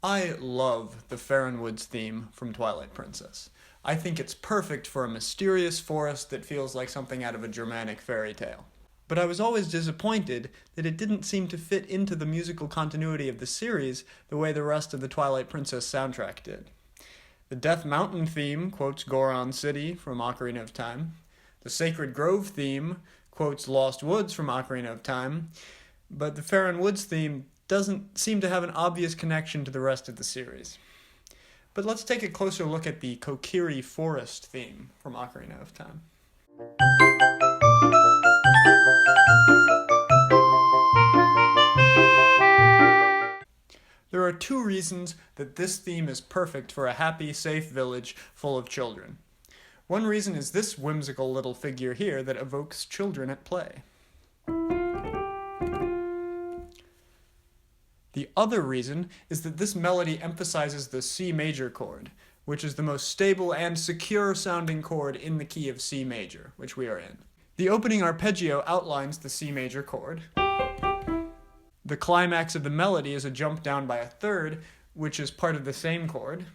I love the Faron Woods theme from Twilight Princess. I think it's perfect for a mysterious forest that feels like something out of a Germanic fairy tale. But I was always disappointed that it didn't seem to fit into the musical continuity of the series the way the rest of the Twilight Princess soundtrack did. The Death Mountain theme quotes Goron City from Ocarina of Time. The Sacred Grove theme quotes Lost Woods from Ocarina of Time. But the Faron Woods theme doesn't seem to have an obvious connection to the rest of the series. But let's take a closer look at the Kokiri Forest theme from Ocarina of Time. There are two reasons that this theme is perfect for a happy, safe village full of children. One reason is this whimsical little figure here that evokes children at play. The other reason is that this melody emphasizes the C major chord, which is the most stable and secure sounding chord in the key of C major, which we are in. The opening arpeggio outlines the C major chord. The climax of the melody is a jump down by a third, which is part of the same chord.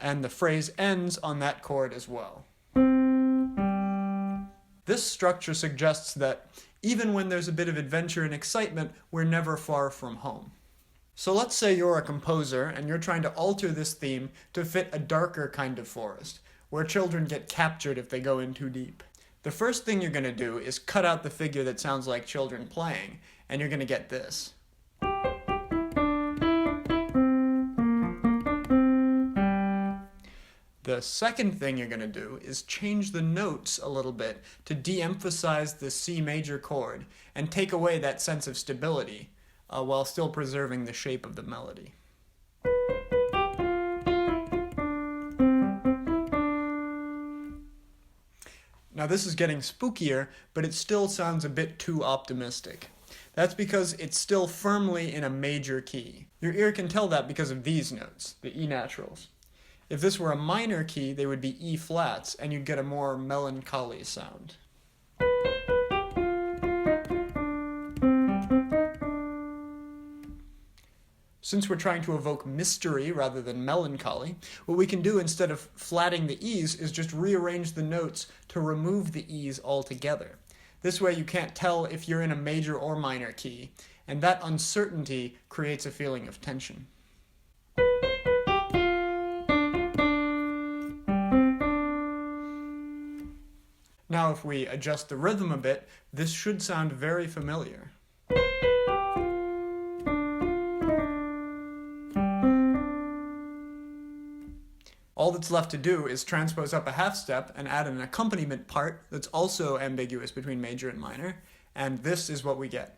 And the phrase ends on that chord as well. This structure suggests that even when there's a bit of adventure and excitement, we're never far from home. So let's say you're a composer and you're trying to alter this theme to fit a darker kind of forest, where children get captured if they go in too deep. The first thing you're going to do is cut out the figure that sounds like children playing, and you're going to get this. The second thing you're going to do is change the notes a little bit to de-emphasize the C major chord and take away that sense of stability while still preserving the shape of the melody. Now this is getting spookier, but it still sounds a bit too optimistic. That's because it's still firmly in a major key. Your ear can tell that because of these notes, the E naturals. If this were a minor key, they would be E flats, and you'd get a more melancholy sound. Since we're trying to evoke mystery rather than melancholy, what we can do instead of flatting the E's is just rearrange the notes to remove the E's altogether. This way you can't tell if you're in a major or minor key, and that uncertainty creates a feeling of tension. Now if we adjust the rhythm a bit, this should sound very familiar. All that's left to do is transpose up a half step and add an accompaniment part that's also ambiguous between major and minor, and this is what we get.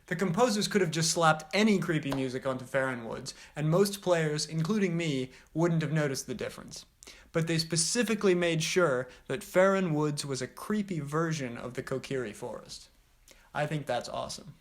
The composers could have just slapped any creepy music onto Faron Woods, and most players, including me, wouldn't have noticed the difference. But they specifically made sure that Faron Woods was a creepy version of the Kokiri Forest. I think that's awesome.